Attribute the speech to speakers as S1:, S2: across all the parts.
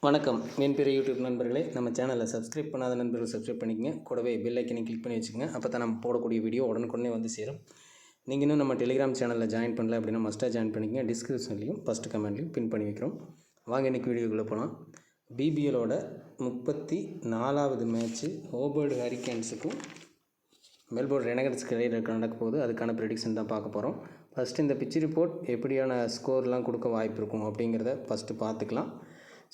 S1: வணக்கம். என் பேர் யூடியூப் நண்பர்களே. நம்ம சேனலை சப்ஸ்கிரைப் பண்ணாத நண்பர்கள் சப்ஸ்கிரைப் பண்ணிக்கங்க. கூடவே பெல் ஐக்கனை கிளிக் பண்ணி வச்சுக்கோங்க. அப்போ தான் நம்ம போடக்கூடிய வீடியோ உடனுக்குடனே வந்து சேரும். நீங்கள் இன்னும் நம்ம டெலிகிராம் சேனலில் ஜாயின் பண்ணல அப்படின்னா மஸ்ட்டாக ஜாயின் பண்ணிக்கங்க. டிஸ்கிரிப்ஷன்லையும் ஃபஸ்ட்டு கமெண்ட்லையும் பின் பண்ணி வைக்கிறோம். வாங்க இன்றைக்கி வீடியோக்குள்ளே போகலாம். பிபிஎலோட 34வது மேட்ச்சு ஹோபர்ட் ஹரிக்கேன்ஸுக்கும் மெல்போர்ன் ரெனகட்ஸ்க்கு இடையில் நடக்க போகுது. அதுக்கான ப்ரெடிக்ஷன் தான் பார்க்க போகிறோம். ஃபஸ்ட்டு இந்த பிச் ரிப்போர்ட் எப்படியான ஸ்கோர்லாம் கொடுக்க வாய்ப்பு இருக்கும் அப்படிங்கிறத ஃபஸ்ட்டு பார்த்துக்கலாம்.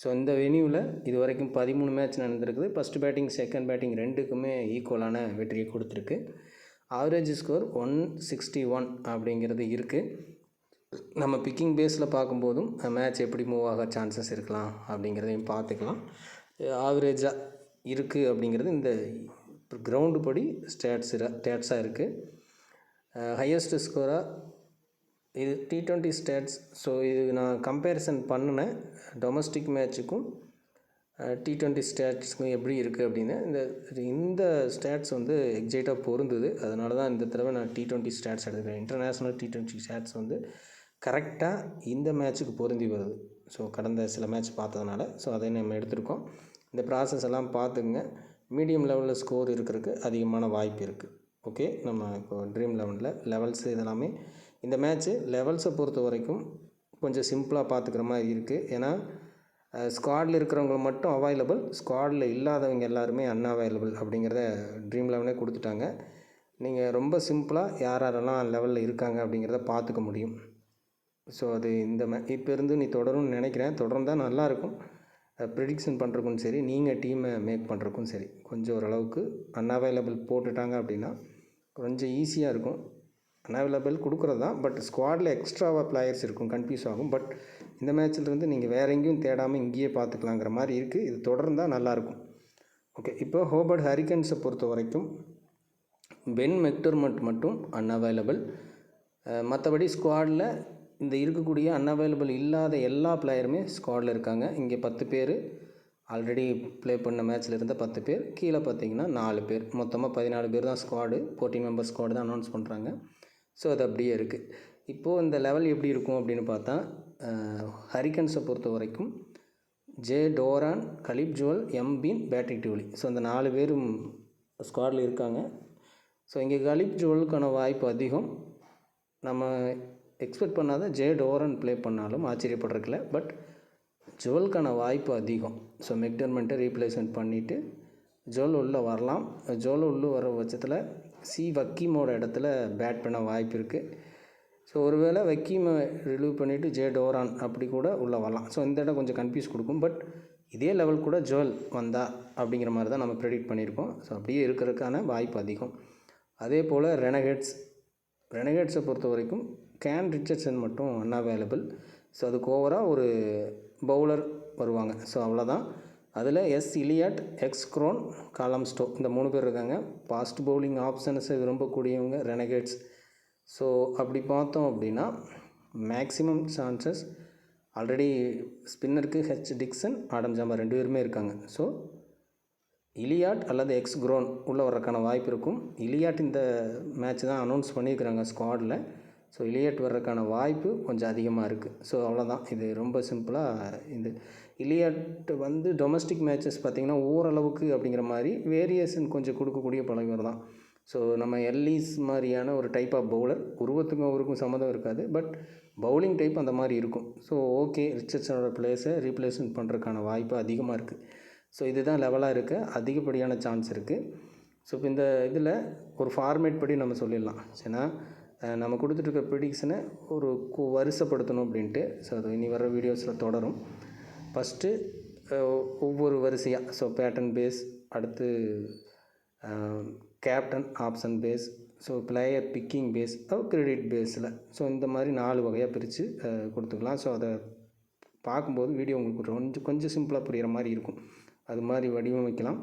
S1: ஸோ இந்த வென்யூவில் இது வரைக்கும் 13 மேட்ச் நடந்திருக்குது. ஃபஸ்ட்டு பேட்டிங் செகண்ட் பேட்டிங் ரெண்டுக்குமே ஈக்குவலான வெற்றியை கொடுத்துருக்கு. ஆவரேஜ் ஸ்கோர் 161 அப்படிங்கிறது இருக்குது. நம்ம பிக்கிங் பேஸில் பார்க்கும்போதும் மேட்ச் எப்படி மூவ் ஆக சான்சஸ் இருக்கலாம் அப்படிங்கிறதையும் பார்த்துக்கலாம். ஆவரேஜாக இருக்குது அப்படிங்கிறது இந்த கிரவுண்டு படி ஸ்டேட்ஸாக இருக்குது. ஹையஸ்ட் ஸ்கோராக இது T20 ஸ்டேட்ஸ். ஸோ இது நான் கம்பேரிசன் பண்ணினேன் டொமஸ்டிக் மேட்ச்சுக்கும் T20 ஸ்டேட்ஸுக்கும் எப்படி இருக்குது அப்படின்னு. இந்த ஸ்டேட்ஸ் வந்து எக்ஸைட்டாக பொருந்துது. அதனால தான் இந்த தடவை நான் T20 ஸ்டேட்ஸ் எடுத்துக்கிறேன். இன்டர்நேஷ்னல் T20 ஸ்டேட்ஸ் வந்து கரெக்டாக இந்த மேட்ச்சுக்கு பொருந்தி வருது. ஸோ கடந்த சில மேட்ச் பார்த்ததுனால ஸோ அதை நம்ம எடுத்திருக்கோம். இந்த ப்ராசஸ் எல்லாம் பார்த்துக்குங்க. மீடியம் லெவலில் ஸ்கோர் இருக்கிறதுக்கு அதிகமான வாய்ப்பு இருக்குது. ஓகே, நம்ம இப்போ ட்ரீம் 11 லெவல்ஸு இதெல்லாமே இந்த மேட்ச்சு லெவல்ஸை பொறுத்த வரைக்கும் கொஞ்சம் சிம்பிளாக பார்த்துக்கிற மாதிரி இருக்குது. ஏன்னா ஸ்குவாடில் இருக்கிறவங்க மட்டும் அவைலபிள், ஸ்குவாடில் இல்லாதவங்க எல்லாருமே அன்அவைலபிள் அப்படிங்கிறத ட்ரீம் 11 கொடுத்துட்டாங்க. நீங்கள் ரொம்ப சிம்பிளாக யாரெல்லாம் லெவலில் இருக்காங்க அப்படிங்கிறத பார்த்துக்க முடியும். ஸோ அது இந்த இப்போ இருந்து நீ தொடரும்னு நினைக்கிறேன். தொடர்ந்தால் நல்லாயிருக்கும். ப்ரிடிக்ஷன் பண்ணுறக்கும் சரி, நீங்கள் டீமை மேக் பண்ணுறக்கும் சரி, கொஞ்சம் ஓரளவுக்கு அன்அவைலபிள் போட்டுட்டாங்க அப்படின்னா கொஞ்சம் ஈஸியாக இருக்கும். அன்அவைலபிள் கொடுக்குறது தான், பட் ஸ்குவாடில் எக்ஸ்ட்ராவாக பிளேயர்ஸ் இருக்கும், கன்ஃபியூஸ் ஆகும். பட் இந்த மேட்ச்சிலேருந்து நீங்கள் வேறு எங்கேயும் தேடாமல் இங்கேயே பார்த்துக்கலாங்கிற மாதிரி இருக்குது. இது தொடர்ந்தால் நல்லாயிருக்கும். ஓகே, இப்போ ஹோபர்ட் ஹரிக்கேன்ஸை பொறுத்த வரைக்கும் பென் மெக்டர்மட் மட்டும் அன்அவைலபிள். மற்றபடி ஸ்குவாடில் இந்த இருக்கக்கூடிய அன்அவைலபிள் இல்லாத எல்லா பிளேயருமே ஸ்குவாடில் இருக்காங்க. இங்கே 10 பேர் ஆல்ரெடி ப்ளே பண்ண மேட்ச்சில் இருந்த 10 பேர், கீழே பார்த்தீங்கன்னா 4 பேர், மொத்தமாக 14 பேர் தான் ஸ்குவாடு. 14 மெம்பர் ஸ்குவாடு தான் அனௌன்ஸ் பண்ணுறாங்க. ஸோ அது அப்படியே இருக்குது. இப்போது இந்த லெவல் எப்படி இருக்கும் அப்படின்னு பார்த்தா, ஹரிக்கன்ஸை பொறுத்த வரைக்கும் ஜே டோரான், கலிப் ஜுவல், எம்பீன், பேட்ரிக் டியூலி. ஸோ அந்த 4 பேரும் ஸ்குவாடில் இருக்காங்க. ஸோ இங்கே கலிப் ஜுவலுக்கான வாய்ப்பு அதிகம். நம்ம எக்ஸ்பெக்ட் பண்ணாத ஜே டோரன் ப்ளே பண்ணாலும் ஆச்சரியப்படுறதுல, பட் ஜுவலுக்கான வாய்ப்பு அதிகம். ஸோ மெக்டர்மெண்ட்டை ரீப்ளேஸ்மெண்ட் பண்ணிவிட்டு ஜுவல் உள்ளே வரலாம். ஜுவல் உள்ளே வர பட்சத்தில் வக்கீமோட இடத்துல பேட் பண்ண வாய்ப்பு இருக்குது. ஸோ ஒருவேளை வக்கீமை ரிலீவ் பண்ணிவிட்டு ஜே டோரான் அப்படி கூட உள்ளே வரலாம். ஸோ இந்த இடம் கொஞ்சம் கன்ஃபியூஸ் கொடுக்கும். பட் இதே லெவல் கூட ஜுவல் வந்தா அப்படிங்கிற மாதிரி தான் நம்ம ப்ரெடிக்ட் பண்ணியிருக்கோம். ஸோ அப்படியே இருக்கிறதுக்கான வாய்ப்பு அதிகம். அதே போல் ரெனகேட்ஸை பொறுத்த வரைக்கும் கேன் ரிச்சர்ட்சன் மட்டும் அன்அவைலபிள். ஸோ அதுக்கு ஓவராக ஒரு பவுலர் வருவாங்க. ஸோ அவ்வளோதான். அதில் இலியாட், க்ரோன், காலம் ஸ்டோ இந்த 3 பேர் இருக்காங்க. ஃபாஸ்ட் பவுலிங் ஆப்ஷன்ஸை விரும்பக்கூடியவங்க ரெனகேட்ஸ். ஸோ அப்படி பார்த்தோம் அப்படின்னா மேக்ஸிமம் சான்சஸ் ஆல்ரெடி ஸ்பின்னருக்கு டிக்சன், ஆடம் ஜாம்பா 2 பேருமே இருக்காங்க. ஸோ இலியாட் அல்லது க்ரோன் உள்ளே வர்றதுக்கான வாய்ப்பு இருக்கும். இலியாட் இந்த மேட்ச் தான் அனௌன்ஸ் பண்ணியிருக்கிறாங்க ஸ்குவாடில். ஸோ இலியாட் வர்றதுக்கான வாய்ப்பு கொஞ்சம் அதிகமாக இருக்குது. ஸோ அவ்வளோதான். இது ரொம்ப சிம்பிளாக இந்த இலியாட் வந்து டொமஸ்டிக் மேட்சஸ் பார்த்திங்கன்னா ஓரளவுக்கு அப்படிங்கிற மாதிரி வேரியேஷன் கொஞ்சம் கொடுக்கக்கூடிய பழகிவர் தான். ஸோ நம்ம எல்லீஸ் மாதிரியான ஒரு டைப் ஆஃப் பவுலர், உருவத்துக்கும் அவருக்கும் சம்மந்தம் இருக்காது, பட் பவுலிங் டைப் அந்த மாதிரி இருக்கும். ஸோ ஓகே, ரிச்சர்ட்சனோட பிளேஸை ரீப்ளேஸ்மெண்ட் பண்ணுறதுக்கான வாய்ப்பு அதிகமாக இருக்குது. ஸோ இதுதான் லெவலாக இருக்க அதிகப்படியான சான்ஸ் இருக்குது. ஸோ இப்போ இந்த இதில் ஒரு ஃபார்மேட் படி நம்ம சொல்லிடலாம். ஏன்னா நம்ம கொடுத்துட்ருக்க ப்ரிடிக்ஷனை ஒரு வரிசைப்படுத்தணும் அப்படின்ட்டு. ஸோ அது இனி வர வீடியோஸில் தொடரும். ஃபஸ்ட்டு ஒவ்வொரு வரிசையாக, ஸோ பேட்டர்ன் பேஸ், அடுத்து captain option base, so player picking base, credit பேஸில். ஸோ இந்த மாதிரி 4 வகையாக பிரித்து கொடுத்துக்கலாம். ஸோ அதை பார்க்கும்போது வீடியோ உங்களுக்கு கொஞ்சம் சிம்பிளாக புரிகிற மாதிரி இருக்கும். அது மாதிரி வடிவமைக்கலாம்.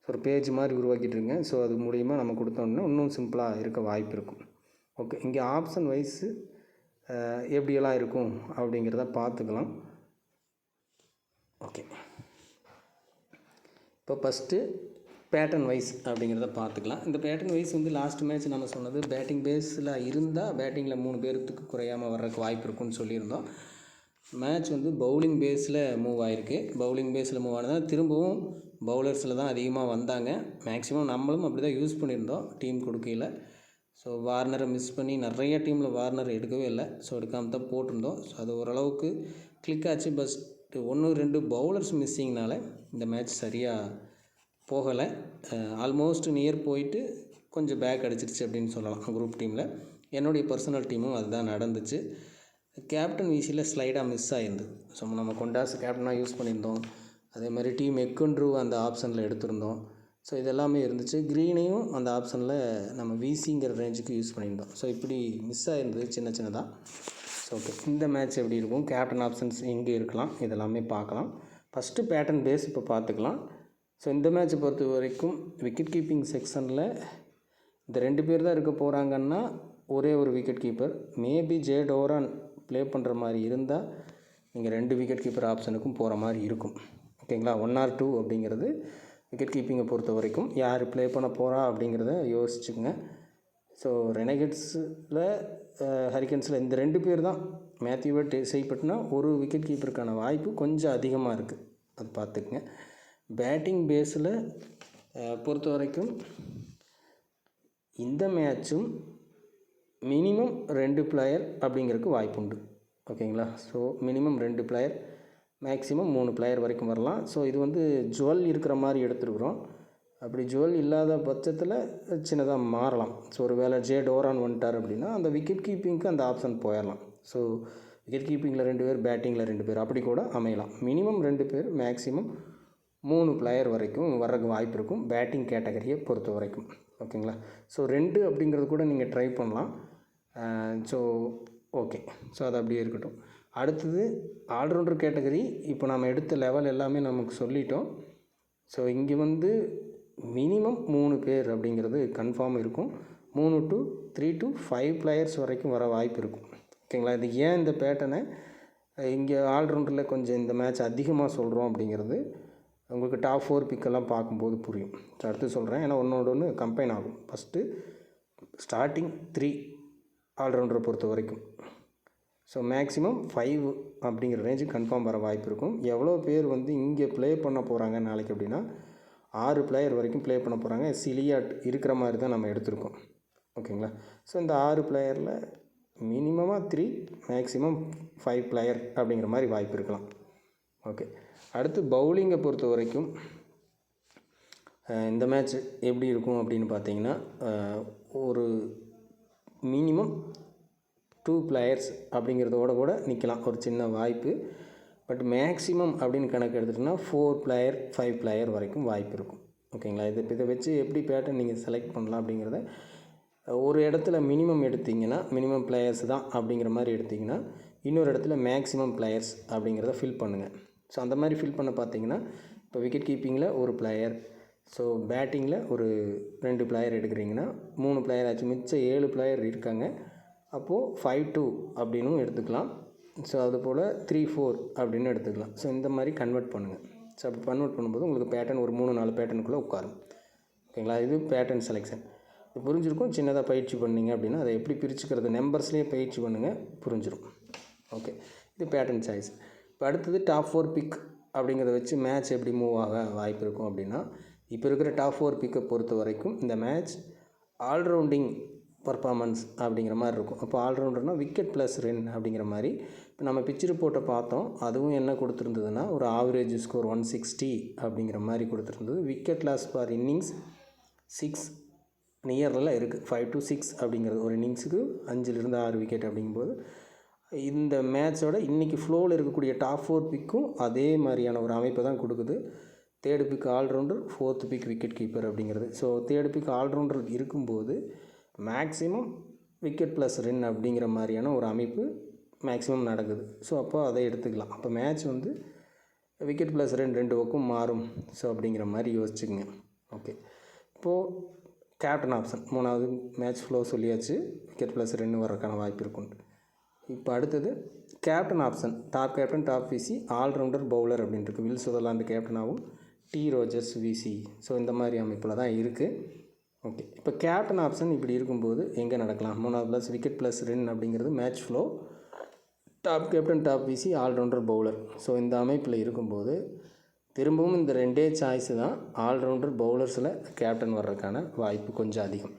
S1: ஸோ ஒரு பேஜ் மாதிரி உருவாக்கிட்டுருங்க. ஸோ அது மூலிமா நம்ம கொடுத்தோம்னா இன்னும் சிம்பிளாக இருக்க வாய்ப்பு இருக்கும். ஓகே, இங்கே ஆப்ஷன் வைஸு எப்படியெல்லாம் இருக்கும் அப்படிங்கிறத பார்த்துக்கலாம். ஓகே, இப்போ ஃபஸ்ட்டு பேட்டர்ன் வைஸ் அப்படிங்கிறத பார்த்துக்கலாம். இந்த பேட்டர்ன் வைஸ் வந்து லாஸ்ட் மேட்ச் நம்ம சொன்னது பேட்டிங் பேஸில் இருந்தால் பேட்டிங்கில் 3 பேருக்கு குறையாமல் வர்றதுக்கு வாய்ப்பு இருக்குன்னு சொல்லியிருந்தோம். மேட்ச் வந்து பவுலிங் பேஸில் மூவ் ஆகிருக்கு. பவுலிங் பேஸில் மூவ் ஆனதால் திரும்பவும் பவுலர்ஸில் தான் அதிகமாக வந்தாங்க. மேக்ஸிமம் நம்மளும் அப்படி தான் யூஸ் பண்ணியிருந்தோம் டீம் கொடுக்கையில். ஸோ வார்னரை மிஸ் பண்ணி நிறைய டீமில் வார்னர் எடுக்கவே இல்லை. ஸோ எடுக்காமல் தான் போட்டிருந்தோம். ஸோ அது ஓரளவுக்கு கிளிக் ஆச்சு. பஸ் 1-2 பவுலர்ஸ் மிஸ்ஸிங்னால இந்த மேட்ச் சரியாக போகலை. ஆல்மோஸ்ட் நியர் போயிட்டு கொஞ்சம் பேக் அடிச்சிருச்சு அப்படின்னு சொல்லலாம் குரூப் டீமில். என்னுடைய பர்சனல் டீமும் அதுதான் நடந்துச்சு. கேப்டன் வீசியில் ஸ்லைடாக மிஸ் ஆகிருந்தது. ஸோ நம்ம கொண்டாஸ் கேப்டனாக யூஸ் பண்ணியிருந்தோம். அதே மாதிரி டீம் எக்கன்ட்ரூ அந்த ஆப்ஷனில் எடுத்திருந்தோம். ஸோ இதெல்லாமே இருந்துச்சு. க்ரீனையும் அந்த ஆப்ஷனில் நம்ம விசிங்கிற ரேஞ்சுக்கு யூஸ் பண்ணியிருந்தோம். ஸோ இப்படி மிஸ் ஆகிருந்தது சின்னதாக. ஸோ ஓகே, இந்த மேட்ச் எப்படி இருக்கும், கேப்டன் ஆப்ஷன்ஸ் எங்கே இருக்கலாம், இதெல்லாமே பார்க்கலாம். ஃபஸ்ட்டு பேட்டர்ன் பேஸ் இப்போ பார்த்துக்கலாம். ஸோ இந்த மேட்ச்சை பொறுத்த வரைக்கும் விக்கெட் கீப்பிங் செக்ஷனில் இந்த 2 பேர் தான் இருக்க போகிறாங்கன்னா ஒரே ஒரு wicket keeper. Maybe J Doran play பண்ணுற மாதிரி இருந்தால் நீங்கள் 2 விக்கெட் கீப்பர் ஆப்ஷனுக்கும் போகிற மாதிரி இருக்கும். ஓகேங்களா, 1 or 2 அப்படிங்கிறது விக்கெட் கீப்பிங்கை பொறுத்த வரைக்கும் யார் ப்ளே பண்ண போகிறா அப்படிங்கிறத யோசிச்சுங்க. ஸோ ரெனகேட்ஸில் ஹரிக்கன்ஸில் இந்த 2 பேர் தான் மேத்யூவை செய்யப்பட்டுனா ஒரு விக்கெட் கீப்பருக்கான வாய்ப்பு கொஞ்சம் அதிகமாக இருக்குது. அது பார்த்துக்குங்க. பேட்டிங் பேஸில் பொறுத்த வரைக்கும் இந்த மேட்சும் மினிமம் 2 பிளேயர் அப்படிங்கிறதுக்கு வாய்ப்பு உண்டு. ஓகேங்களா, so minimum 2 player, maximum 3 player வரைக்கும் வரலாம். ஸோ இது வந்து ஜுவல் இருக்கிற மாதிரி எடுத்துருக்குறோம். அப்படி ஜுவல் இல்லாத பட்சத்தில் சின்னதாக மாறலாம். ஸோ ஒரு வேளை ஜே டோரான் வந்துட்டார் அப்படின்னா அந்த விக்கெட் கீப்பிங்க்கு அந்த ஆப்ஷன் போயிடலாம். ஸோ விக்கெட் கீப்பிங்கில் 2 பேர், பேட்டிங்கில் 2 பேர், அப்படி கூட அமையலாம். மினிமம் 2 பேர், மேக்ஸிமம் 3 பிளேயர் வரைக்கும் வர்றதுக்கு வாய்ப்பு இருக்கும் பேட்டிங் கேட்டகரியை பொறுத்த வரைக்கும். ஓகேங்களா, ஸோ 2 அப்படிங்கிறது கூட நீங்கள் ட்ரை பண்ணலாம். ஸோ ஓகே, ஸோ அது அப்படியே இருக்கட்டும். அடுத்தது ஆல்ரவுண்டர் கேட்டகரி. இப்போ நம்ம எடுத்த லெவல் எல்லாமே நமக்கு சொல்லிட்டோம். ஸோ இங்கே வந்து மினிமம் 3 பேர் அப்படிங்கிறது கன்ஃபார்ம் இருக்கும். 3 to 5 பிளேயர்ஸ் வரைக்கும் வர வாய்ப்பு இருக்கும். ஓகேங்களா, இது ஏன் இந்த பேட்டர்னை இங்கே ஆல்ரவுண்டரில் கொஞ்சம் இந்த மேட்ச் அதிகமாக சொல்கிறோம் அப்படிங்கிறது உங்களுக்கு டாப் 4 பிக்கெல்லாம் பார்க்கும்போது புரியும். ஸோ அடுத்து சொல்கிறேன், ஏன்னா ஒன்று கம்பைன் ஆகும். ஃபஸ்ட்டு ஸ்டார்டிங் 3 ஆல்ரவுண்டரை பொறுத்த வரைக்கும் ஸோ மேக்ஸிமம் 5 அப்படிங்கிற ரேஞ்சுக்கு கன்ஃபார்ம் வர வாய்ப்பு இருக்கும். எவ்வளோ பேர் வந்து இங்கே ப்ளே பண்ண போகிறாங்க நாளைக்கு அப்படின்னா 6 பிளேயர் வரைக்கும் ப்ளே பண்ண போகிறாங்க. சிலியாட் இருக்கிற மாதிரி தான் நம்ம எடுத்திருக்கோம். ஓகேங்களா, ஸோ இந்த 6 பிளேயரில் மினிமமாக 3, மேக்ஸிமம் 5 பிளேயர் அப்படிங்கிற மாதிரி வாய்ப்பு இருக்கலாம். ஓகே, அடுத்து பவுலிங்கை பொறுத்த வரைக்கும் இந்த மேட்ச் எப்படி இருக்கும் அப்படின்னு பார்த்தீங்கன்னா ஒரு மினிமம் 2 பிளேயர்ஸ் அப்படிங்கிறதோட கூட நிற்கலாம், ஒரு சின்ன வாய்ப்பு. பட் மேக்ஸிமம் அப்படின்னு கணக்கு எடுத்துகிட்டிங்கன்னா 4 பிளேயர், 5 பிளேயர் வரைக்கும் வாய்ப்பு இருக்கும். ஓகேங்களா, இதை வச்சு எப்படி பேட்டர்ன் நீங்கள் செலக்ட் பண்ணலாம் அப்படிங்கிறத ஒரு இடத்துல மினிமம் எடுத்திங்கன்னா மினிமம் பிளேயர்ஸ் தான் அப்படிங்கிற மாதிரி எடுத்திங்கன்னா இன்னொரு இடத்துல மேக்ஸிமம் பிளேயர்ஸ் அப்படிங்கிறத ஃபில் பண்ணுங்கள். ஸோ அந்த மாதிரி ஃபில் பண்ண பார்த்தீங்கன்னா இப்போ விக்கெட் கீப்பிங்கில் ஒரு பிளேயர், ஸோ பேட்டிங்கில் ஒரு 2 பிளேயர் எடுக்கிறீங்கன்னா 3 பிளேயர் ஆச்சு, மிச்சம் 7 பிளேயர் இருக்காங்க. அப்போது 5-2 அப்படின்னும் எடுத்துக்கலாம். ஸோ அதுபோல் 3-4 அப்படின்னு எடுத்துக்கலாம். ஸோ இந்த மாதிரி கன்வெர்ட் பண்ணுங்கள். ஸோ அப்படி கன்வெர்ட் பண்ணும்போது உங்களுக்கு பேட்டர்ன் ஒரு 3-4 பேட்டர்னுக்குள்ளே உட்காரும். ஓகேங்களா, இது பேட்டர்ன் செலெக்ஷன். இது புரிஞ்சிருக்கும். சின்னதாக பயிற்சி பண்ணிங்க அப்படின்னா அதை எப்படி பிரிச்சுக்கிறது நம்பர்ஸ்லேயே பயிற்சி பண்ணுங்கள், புரிஞ்சிடும். ஓகே, இது பேட்டர்ன் சாய்ஸ். இப்போ அடுத்தது டாப் 4 பிக் அப்படிங்கிறத வச்சு மேட்ச் எப்படி மூவ் ஆக வாய்ப்பு இருக்கும் அப்படின்னா இப்போ இருக்கிற டாப் 4 பிக்கை பொறுத்த வரைக்கும் இந்த மேட்ச் ஆல்ரவுண்டிங் பர்ஃபார்மன்ஸ் அப்படிங்கிற மாதிரி இருக்கும். அப்போ ஆல்ரவுண்டர்னால் விக்கெட் ப்ளஸ் ரன் அப்படிங்கிற மாதிரி. இப்போ நம்ம பிச் ரிப்போர்ட்டை பார்த்தோம், அதுவும் என்ன கொடுத்துருந்ததுன்னா ஒரு ஆவரேஜ் ஸ்கோர் 160 அப்படிங்கிற மாதிரி கொடுத்துருந்தது. விக்கெட் லாஸ் ஃபார் இன்னிங்ஸ் 6 நியரில் இருக்குது. 5 to 6 அப்படிங்கிறது ஒரு இன்னிங்ஸுக்கு 5-6 விக்கெட் அப்படிங்கும்போது இந்த மேட்சோட இன்றைக்கி ஃப்ளோவில் இருக்கக்கூடிய டாப் 4 பிக்கும் அதே மாதிரியான ஒரு அமைப்பை தான் கொடுக்குது. 3rd pick allrounder, 4th pick wicket keeper அப்படிங்கிறது. ஸோ 3rd பிக் ஆல்ரவுண்டர் இருக்கும்போது மேக்ஸிமம் விக்கெட் ப்ளஸ் ரன் அப்படிங்கிற மாதிரியான ஒரு அமைப்பு மேக்ஸிமம் நடக்குது. ஸோ அப்போ அதை எடுத்துக்கலாம். அப்போ மேட்ச் வந்து விக்கெட் ப்ளஸ் ரன் 2 பக்கம் மாறும். ஸோ அப்படிங்கிற மாதிரி யோசிச்சுங்க. ஓகே, இப்போது கேப்டன் ஆப்ஷன் 3வது மேட்ச் ஃப்ளோ சொல்லியாச்சு, விக்கெட் ப்ளஸ் ரன் வர்றதுக்கான வாய்ப்பு இருக்கும். இப்போ அடுத்தது captain option, top captain, top VC, allrounder, bowler அப்படின்ட்டு வில் சுதர்லாந்து கேப்டனாகவும், டி ரோஜர்ஸ் விசி. ஸோ இந்த மாதிரி அமைப்பில் தான் இருக்குது. ஓகே, இப்போ கேப்டன் ஆப்ஷன் இப்படி இருக்கும்போது எங்கே நடக்கலாம்? 3வது ப்ளஸ் விக்கெட் ப்ளஸ் ரன் அப்படிங்கிறது match flow top captain, top VC, allrounder, bowler. So இந்த அமைப்பில் இருக்கும்போது திரும்பவும் இந்த 2 சாய்ஸு தான் ஆல்ரவுண்டர் பவுலர்ஸில் கேப்டன் வர்றதுக்கான வாய்ப்பு கொஞ்சம் அதிகம்.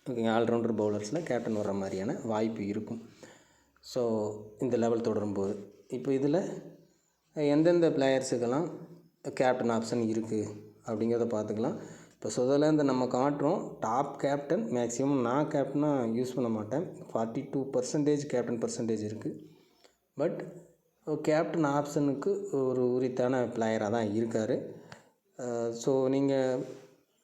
S1: ஓகேங்க, ஆல்ரவுண்டர் பவுலர்ஸில் கேப்டன் வர்ற மாதிரியான வாய்ப்பு இருக்கும். ஸோ இந்த லெவல் தொடரும்போது இப்போ இதில் எந்தெந்த பிளேயர்ஸுக்கெல்லாம் கேப்டன் ஆப்ஷன் இருக்குது அப்படிங்கிறத பார்த்துக்கலாம். இப்போ சுதர்லாந்து நம்ம காட்டுறோம் டாப் கேப்டன். மேக்ஸிமம் நான் கேப்டனாக யூஸ் பண்ண மாட்டேன். 42% கேப்டன் பர்சன்டேஜ் இருக்குது. பட் கேப்டன் ஆப்ஷனுக்கு ஒரு உரித்தான பிளேயராக தான் இருக்கார். ஸோ நீங்கள்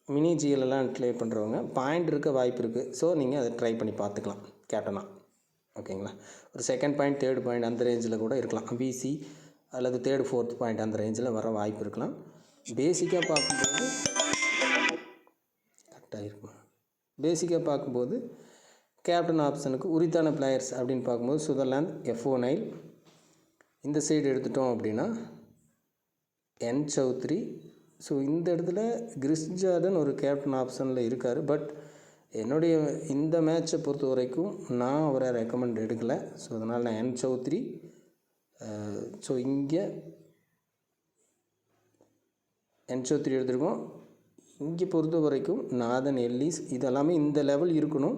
S1: மினி ஜிஎல்லாம் ப்ளே பண்ணுறவங்க பாயிண்ட் இருக்க வாய்ப்பு இருக்குது. ஸோ நீங்கள் அதை ட்ரை பண்ணி பார்த்துக்கலாம் கேப்டனாக. ஓகேங்களா, ஒரு செகண்ட் பாயிண்ட், தேர்ட் பாயிண்ட் அந்த ரேஞ்சில் கூட இருக்கலாம். பிசி அல்லது தேர்ட், ஃபோர்த் பாயிண்ட் அந்த ரேஞ்சில் வர வாய்ப்பு இருக்கலாம். பேசிக்காக பார்க்கும்போது கரெக்டாக இருக்கும். பேசிக்காக பார்க்கும்போது கேப்டன் ஆப்ஷனுக்கு உரித்தான பிளேயர்ஸ் அப்படின்னு பார்க்கும்போது சுதர்லாந்து, எஃப்ஓ நைல். இந்த சைடு எடுத்துட்டோம் அப்படின்னா என் சௌத்ரி. ஸோ இந்த இடத்துல கிறிஸ் ஜார்டன் ஒரு கேப்டன் ஆப்ஷனில் இருக்கார். பட் என்னுடைய இந்த மேட்சை பொறுத்த வரைக்கும் நான் அவரை ரெக்கமெண்ட் எடுக்கலை. ஸோ அதனால் நான் என் சௌத்ரி. ஸோ இங்கே என் சௌத்ரி எடுத்துருக்கோம். இங்கே பொறுத்த வரைக்கும் நாதன் எல்லிஸ் இதெல்லாமே இந்த லெவல் இருக்கணும்.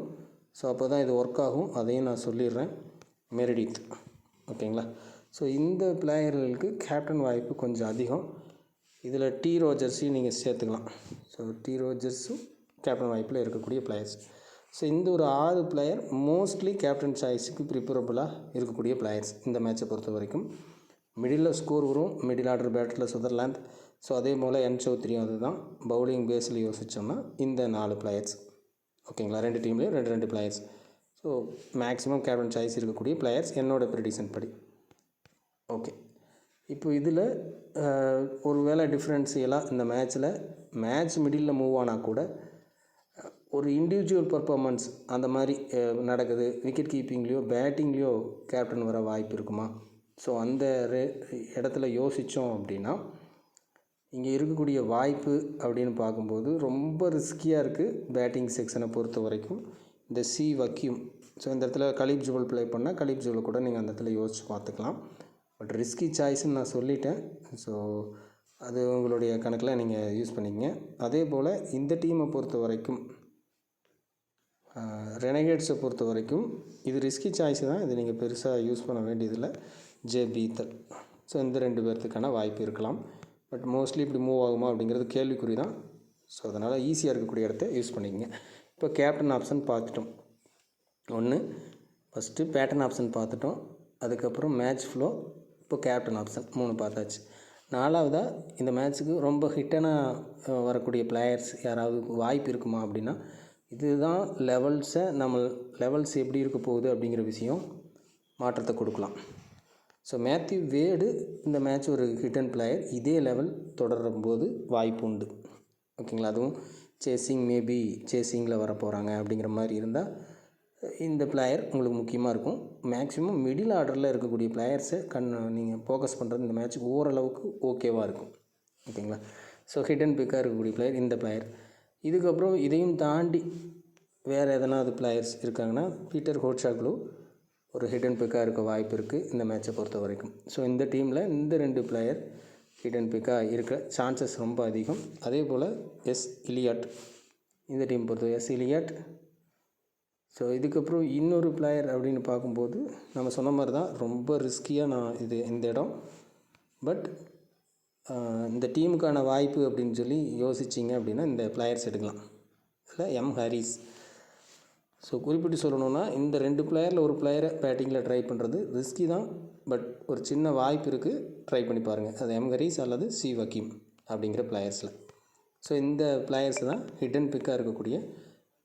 S1: ஸோ அப்போ தான் இது ஒர்க் ஆகும். அதையும் நான் சொல்லிடுறேன். மெரிடித். ஓகேங்களா, ஸோ இந்த பிளேயர்களுக்கு கேப்டன் வாய்ப்பு கொஞ்சம் அதிகம். இதில் டி ரோஜர்ஸையும் நீங்கள் சேர்த்துக்கலாம். ஸோ டி ரோஜர்ஸும் கேப்டன் வாய்ப்பில் இருக்கக்கூடிய பிளேயர்ஸ். ஸோ இந்த ஒரு 6 பிளேயர் மோஸ்ட்லி கேப்டன் சாய்ஸுக்கு ப்ரிப்பரபுளாக இருக்கக்கூடிய பிளேயர்ஸ் இந்த மேட்சை பொறுத்த வரைக்கும். மிடில் ஸ்கோர் வரும். மிடில் ஆர்டர் பேட்டரில் சுதர்லாந்து. ஸோ அதே போல் என் சௌத்ரியும் அதுதான். பவுலிங் பேஸில் யோசித்தோம்னா இந்த 4 பிளேயர்ஸ். ஓகேங்களா, 2 டீம்லேயும் 2 players. So maximum captain choice இருக்கக்கூடிய பிளேயர்ஸ் என்னோடய ப்ரெடிக்ஷன் படி. ஓகே, இப்போ இதில் ஒரு வேளை டிஃப்ரென்ஸியலாக இந்த மேட்ச் மிடில் மூவ் ஆனால் கூட ஒரு இண்டிவிஜுவல் பர்ஃபார்மன்ஸ் அந்த மாதிரி நடக்குது. விக்கெட் கீப்பிங்லேயோ பேட்டிங்லேயோ கேப்டன் வர வாய்ப்பு இருக்குமா? ஸோ அந்த இடத்துல யோசித்தோம் அப்படின்னா இங்கே இருக்கக்கூடிய வாய்ப்பு அப்படின்னு பார்க்கும்போது ரொம்ப ரிஸ்கியாக இருக்குது. பேட்டிங் செக்ஷனை பொறுத்த வரைக்கும் இந்த சி வக்யூம். ஸோ இந்த இடத்துல கலீப் ஜுவல் ப்ளே பண்ணால் கலீப் ஜுவலை கூட நீங்கள் அந்த இடத்துல யோசித்து பார்த்துக்கலாம். பட் ரிஸ்கி சாய்ஸ்ன்னு நான் சொல்லிட்டேன். ஸோ அது உங்களுடைய கணக்கில் நீங்கள் யூஸ் பண்ணிக்கங்க. அதே போல் இந்த டீமை பொறுத்த வரைக்கும் ரெனகேட்ஸை பொறுத்த வரைக்கும் இது ரிஸ்கி சாய்ஸ் தான். இது நீங்கள் பெருசாக யூஸ் பண்ண வேண்டியதில்லை. ஜே பீத்தல். ஸோ இந்த 2 பேர்த்துக்கான வாய்ப்பு இருக்கலாம். பட் மோஸ்ட்லி இப்படி மூவ் ஆகுமா அப்படிங்கிறது கேள்விக்குறி தான். ஸோ அதனால் ஈஸியாக இருக்கக்கூடிய இடத்த யூஸ் பண்ணிக்கங்க. இப்போ கேப்டன் ஆப்ஷன் பார்த்துட்டோம். ஃபஸ்ட்டு பேட்டன் ஆப்ஷன் பார்த்துட்டோம். அதுக்கப்புறம் மேட்ச் ஃப்ளோ. இப்போ கேப்டன் ஆப்ஷன் 3 பார்த்தாச்சு. 4வதாக இந்த மேட்ச்சுக்கு ரொம்ப ஹிட்டானாக வரக்கூடிய பிளேயர்ஸ் யாராவது வாய்ப்பு இருக்குமா அப்படின்னா இதுதான் லெவல்ஸ் எப்படி இருக்க போகுது அப்படிங்கிற விஷயம் மாற்றத்தை கொடுக்கலாம். ஸோ மேத்யூ வேடு இந்த மேட்ச் ஒரு ஹிட்டன் பிளேயர். இதே லெவல் தொடரும்போது வாய்ப்பு உண்டு. ஓகேங்களா, அதுவும் சேசிங்கில் வர போகிறாங்க அப்படிங்கிற மாதிரி இருந்தால் இந்த பிளேயர் உங்களுக்கு முக்கியமாக இருக்கும். மேக்ஸிமம் மிடில் ஆர்டரில் இருக்கக்கூடிய பிளேயர்ஸை நீங்கள் ஃபோக்கஸ் பண்ணுறது இந்த மேட்ச்சுக்கு ஓரளவுக்கு ஓகேவாக இருக்கும். ஓகேங்களா, ஸோ ஹிட்டன் பிக்காக இருக்கக்கூடிய பிளேயர் இந்த பிளேயர். இதுக்கப்புறம் இதையும் தாண்டி வேறு எதனாவது பிளேயர்ஸ் இருக்காங்கன்னா பீட்டர் ஹோட்ஷாக்லு ஒரு ஹிட்டன் பிக்காக இருக்க வாய்ப்பு இருக்குது இந்த மேட்சை பொறுத்த வரைக்கும். ஸோ இந்த டீமில் இந்த 2 பிளேயர் ஹிட்டன் பிக்காக இருக்க சான்சஸ் ரொம்ப அதிகம். அதே போல் எஸ் இலியாட் இந்த டீம் பொறுத்த எஸ் இலியாட். ஸோ இதுக்கப்புறம் இன்னொரு பிளேயர் அப்படின்னு பார்க்கும்போது நம்ம சொன்ன மாதிரி தான் ரொம்ப ரிஸ்கியாக இந்த இடம். பட் இந்த டீமுக்கான வாய்ப்பு அப்படின்னு சொல்லி யோசிச்சிங்க அப்படின்னா இந்த பிளேயர்ஸ் எடுக்கலாம். இல்லை எம் ஹாரிஸ். ஸோ குறிப்பிட்டு சொல்லணுன்னா இந்த 2 பிளேயரில் ஒரு பிளேயரை பேட்டிங்கில் ட்ரை பண்ணுறது ரிஸ்கி தான். பட் ஒரு சின்ன வாய்ப்பு இருக்குது, ட்ரை பண்ணி பாருங்கள். அது எம் ஹாரிஸ் அல்லது சி வக்கீம் அப்படிங்கிற பிளேயர்ஸில். ஸோ இந்த பிளேயர்ஸ் தான் ஹிட்டன் பிக்காக இருக்கக்கூடிய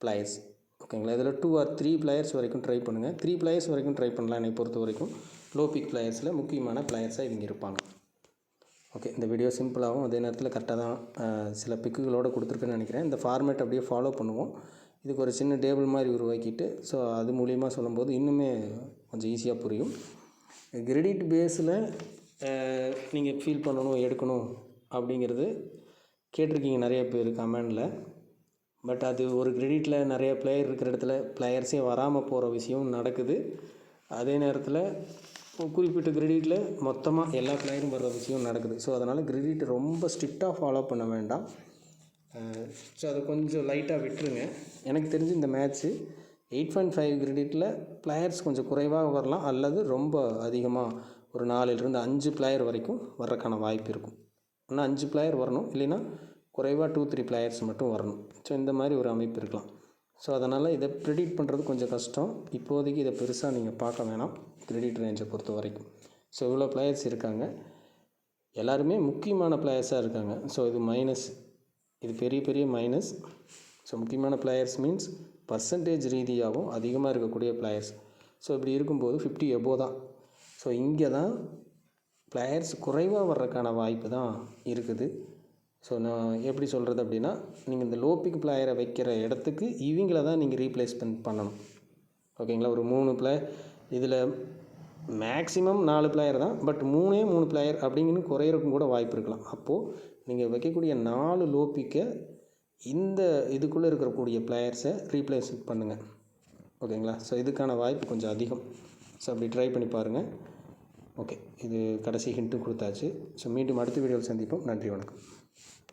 S1: பிளேயர்ஸ். ஓகேங்களா, இதில் 2 or 3 பிளேயர்ஸ் வரைக்கும் ட்ரை பண்ணுங்கள். 3 பிளேயர்ஸ் வரைக்கும் ட்ரை பண்ணலாம். என்னை பொறுத்த வரைக்கும் லோ பிக் பிளேயர்ஸில் முக்கியமான பிளேயர்ஸாக இவங்க இருப்பாங்க. ஓகே, இந்த வீடியோ சிம்பிளாகவும் அதே நேரத்தில் கரெக்டாக தான் சில பிக்குகளோடு கொடுத்துருக்குன்னு நினைக்கிறேன். இந்த ஃபார்மேட் அப்படியே ஃபாலோ பண்ணுவோம். இதுக்கு ஒரு சின்ன டேபிள் மாதிரி உருவாக்கிட்டு ஸோ அது மூலிமா சொல்லும்போது இன்னுமே கொஞ்சம் ஈஸியாக புரியும். கிரெடிட் பேஸில் நீங்கள் ஃபீல் பண்ணணும் எடுக்கணும் அப்படிங்கிறது கேட்டிருக்கீங்க நிறைய பேர் கமெண்டில். பட் அது ஒரு கிரெடிட்டில் நிறைய பிளேயர் இருக்கிற இடத்துல பிளேயர்ஸே வராமல் போகிற விஷயம் நடக்குது. அதே நேரத்தில் குறிப்பிட்ட கிரெடிட்டில் மொத்தமாக எல்லா பிளேயரும் வர்ற விஷயம் நடக்குது. ஸோ அதனால் கிரெடிட் ரொம்ப ஸ்ட்ரிக்டாக ஃபாலோ பண்ண வேண்டாம். ஸோ அதை கொஞ்சம் லைட்டாக விட்டுருங்க. எனக்கு தெரிஞ்சு இந்த மேட்ச்சு 8.5 கிரெடிட்டில் பிளேயர்ஸ் கொஞ்சம் குறைவாக வரலாம், அல்லது ரொம்ப அதிகமாக ஒரு 4லிருந்து 5 பிளேயர் வரைக்கும் வர்றதுக்கான வாய்ப்பு இருக்கும். இன்னும் 5 பிளேயர் வரணும், இல்லைன்னா குறைவாக 2-3 பிளேயர்ஸ் மட்டும் வரணும். ஸோ இந்த மாதிரி ஒரு அமைப்பு இருக்கலாம். ஸோ அதனால் இதை ப்ரிடிக்ட் பண்ணுறது கொஞ்சம் கஷ்டம். இப்போதைக்கு இதை பெருசாக நீங்கள் பார்க்க வேணாம் கிரெடிட் ரேஞ்சை பொறுத்த வரைக்கும். ஸோ இவ்வளோ பிளேயர்ஸ் இருக்காங்க, எல்லாருமே முக்கியமான பிளேயர்ஸாக இருக்காங்க. ஸோ இது மைனஸ், இது பெரிய பெரிய மைனஸ். ஸோ முக்கியமான பிளேயர்ஸ் மீன்ஸ் பர்சன்டேஜ் ரீதியாகவும் அதிகமாக இருக்கக்கூடிய பிளேயர்ஸ். ஸோ இப்படி இருக்கும்போது 50 எபோவ் தான். ஸோ இங்கே தான் பிளேயர்ஸ் குறைவாக வர்றதுக்கான வாய்ப்பு தான் இருக்குது. ஸோ நான் எப்படி சொல்கிறது அப்படின்னா, நீங்கள் இந்த லோ பிக் பிளேயரை வைக்கிற இடத்துக்கு இவங்கள தான் நீங்கள் ரீப்ளேஸ்மெண்ட் பண்ணணும். ஓகேங்களா? ஒரு 3 பிளேயர், இதில் மேக்ஸிமம் 4 பிளேயர் தான், பட் 3 பிளேயர் அப்படிங்கன்னு குறையிறக்கும் கூட வாய்ப்பு இருக்கலாம். அப்போது நீங்கள் வைக்கக்கூடிய 4 லோ பிக்கை இந்த இதுக்குள்ளே இருக்கக்கூடிய பிளேயர்ஸை ரீப்ளேஸ் பண்ணுங்கள். ஓகேங்களா? ஸோ இதுக்கான வாய்ப்பு கொஞ்சம் அதிகம். ஸோ அப்படி ட்ரை பண்ணி பாருங்கள். ஓகே, இது கடைசி ஹிண்ட்டும் கொடுத்தாச்சு. ஸோ மீண்டும் அடுத்த வீடியோவில் சந்திப்போம். நன்றி, வணக்கம்.